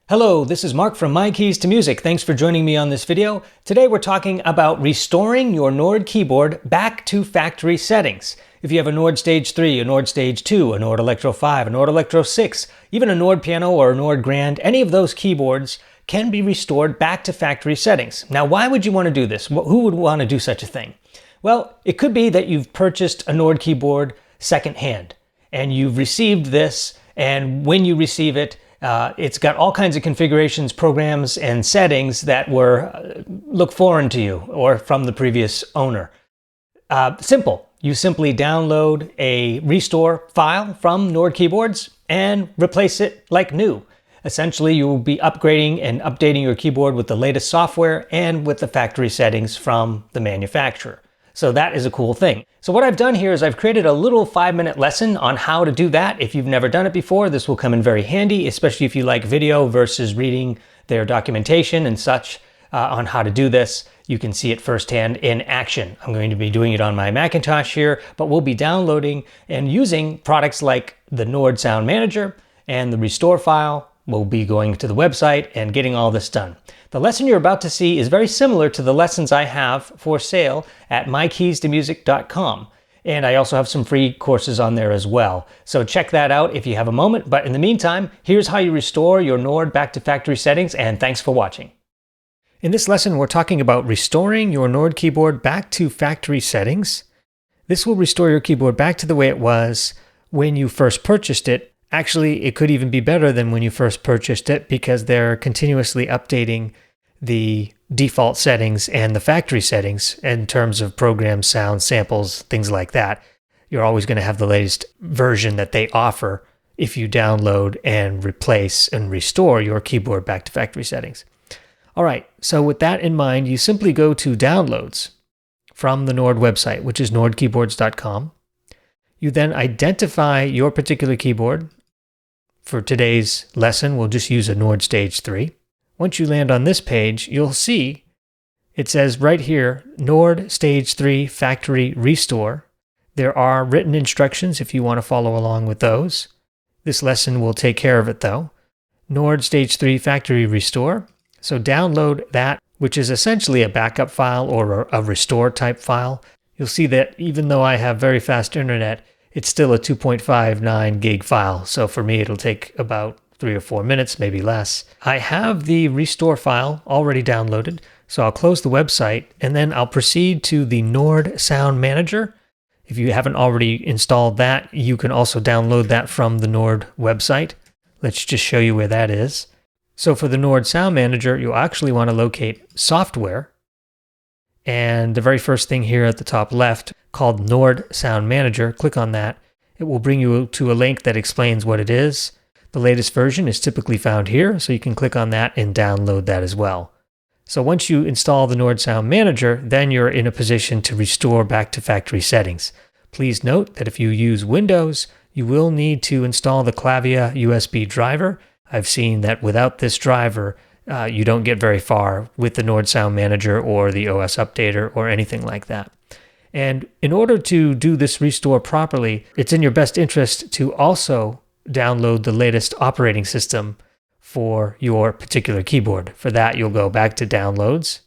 Hello, this is Marc from My Keys to Music. Thanks for joining me on this video. Today we're talking about restoring your Nord keyboard back to factory settings. If you have a Nord Stage 3, a Nord Stage 2, a Nord Electro 5, a Nord Electro 6, even a Nord Piano or a Nord Grand, any of those keyboards can be restored back to factory settings. Now, why would you want to do this? Who would want to do such a thing? Well, it could be that you've purchased a Nord keyboard secondhand and you've received this, and when you receive it, it's got all kinds of configurations, programs, and settings that look foreign to you or from the previous owner. Simple. You simply download a restore file from Nord keyboards and replace it like new. Essentially, you will be upgrading and updating your keyboard with the latest software and with the factory settings from the manufacturer. So that is a cool thing. So what I've done here is I've created a little 5-minute lesson on how to do that. If you've never done it before, this will come in very handy, especially if you like video versus reading their documentation and such on how to do this. You can see it firsthand in action. I'm going to be doing it on my Macintosh here, but we'll be downloading and using products like the Nord Sound Manager and the restore file. We'll be going to the website and getting all this done. The lesson you're about to see is very similar to the lessons I have for sale at mykeystomusic.com. And I also have some free courses on there as well. So check that out if you have a moment. But in the meantime, here's how you restore your Nord back to factory settings, and thanks for watching. In this lesson, we're talking about restoring your Nord keyboard back to factory settings. This will restore your keyboard back to the way it was when you first purchased it. Actually, it could even be better than when you first purchased it because they're continuously updating the default settings and the factory settings in terms of programs, sounds, samples, things like that. You're always going to have the latest version that they offer if you download and replace and restore your keyboard back to factory settings. All right, so with that in mind, you simply go to Downloads from the Nord website, which is nordkeyboards.com. You then identify your particular keyboard. For today's lesson, we'll just use a Nord Stage 3. Once you land on this page, you'll see it says right here, Nord Stage 3 Factory Restore. There are written instructions if you want to follow along with those. This lesson will take care of it though. Nord Stage 3 Factory Restore. So download that, which is essentially a backup file or a restore type file. You'll see that even though I have very fast internet, it's still a 2.59 gig file. So for me, it'll take about 3 or 4 minutes, maybe less. I have the restore file already downloaded. So I'll close the website and then I'll proceed to the Nord Sound Manager. If you haven't already installed that, you can also download that from the Nord website. Let's just show you where that is. So for the Nord Sound Manager, you'll actually want to locate software. And the very first thing here at the top left called Nord Sound Manager, click on that. It will bring you to a link that explains what it is. The latest version is typically found here, so you can click on that and download that as well. So once you install the Nord Sound Manager, then you're in a position to restore back to factory settings. Please note that if you use Windows, you will need to install the clavel USB driver. I've seen that without this driver, you don't get very far with the Nord Sound Manager or the OS Updater or anything like that. And in order to do this restore properly, it's in your best interest to also download the latest operating system for your particular keyboard. For that, you'll go back to Downloads,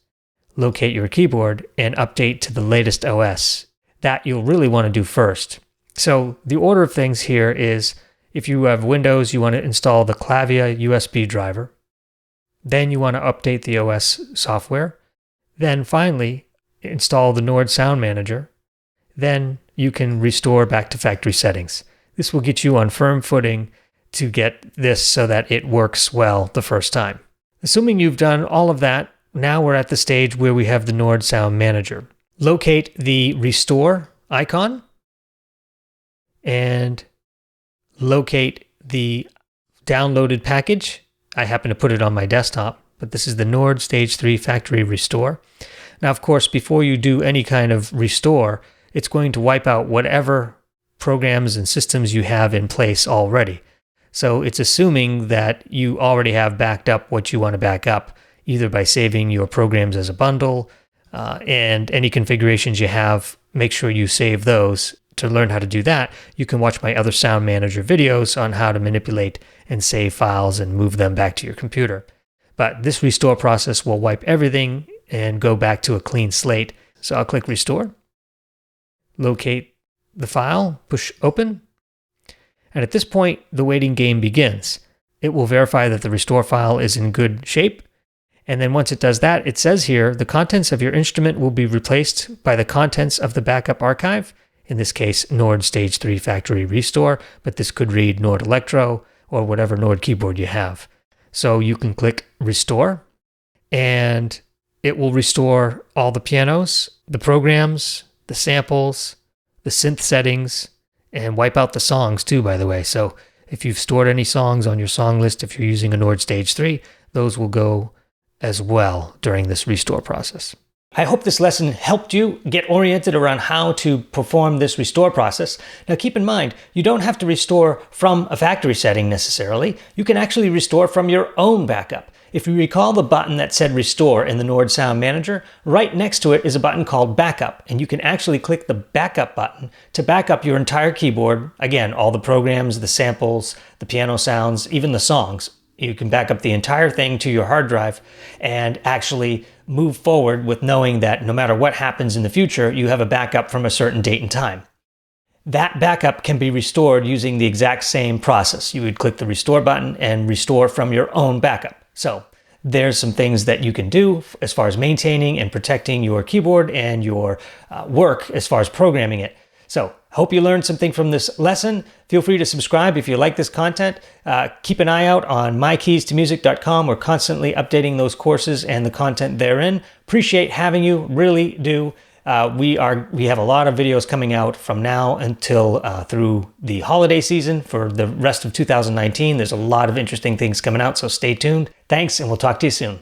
locate your keyboard, and update to the latest OS. That you'll really want to do first. So the order of things here is, if you have Windows, you want to install the clavel USB driver. Then you want to update the OS software. Then finally, install the Nord Sound Manager. Then you can restore back to factory settings. This will get you on firm footing to get this so that it works well the first time. Assuming you've done all of that, now we're at the stage where we have the Nord Sound Manager. Locate the restore icon and locate the downloaded package. I happen to put it on my desktop, but this is the Nord Stage 3 Factory Restore. Now, of course, before you do any kind of restore, it's going to wipe out whatever programs and systems you have in place already. So it's assuming that you already have backed up what you want to back up, either by saving your programs as a bundle, and any configurations you have, make sure you save those. To learn how to do that, you can watch my other Sound Manager videos on how to manipulate and save files and move them back to your computer. But this restore process will wipe everything and go back to a clean slate. So I'll click Restore, locate the file, push Open, and at this point, the waiting game begins. It will verify that the restore file is in good shape, and then once it does that, it says here, the contents of your instrument will be replaced by the contents of the backup archive, in this case, Nord Stage 3 Factory Restore, but this could read Nord Electro or whatever Nord keyboard you have. So you can click Restore, and it will restore all the pianos, the programs, the samples, the synth settings, and wipe out the songs too, by the way. So if you've stored any songs on your song list, if you're using a Nord Stage 3, those will go as well during this restore process. I hope this lesson helped you get oriented around how to perform this restore process. Now keep in mind, you don't have to restore from a factory setting necessarily. You can actually restore from your own backup. If you recall the button that said Restore in the Nord Sound Manager, right next to it is a button called Backup, and you can actually click the Backup button to back up your entire keyboard. Again, all the programs, the samples, the piano sounds, even the songs. You can back up the entire thing to your hard drive and actually move forward with knowing that no matter what happens in the future, you have a backup from a certain date and time. That backup can be restored using the exact same process. You would click the Restore button and restore from your own backup. So there's some things that you can do as far as maintaining and protecting your keyboard and your work as far as programming it. So hope you learned something from this lesson. Feel free to subscribe if you like this content. Keep an eye out on mykeystomusic.com. We're constantly updating those courses and the content therein. Appreciate having you, really do. We have a lot of videos coming out from now until through the holiday season for the rest of 2019. There's a lot of interesting things coming out, so stay tuned. Thanks, and we'll talk to you soon.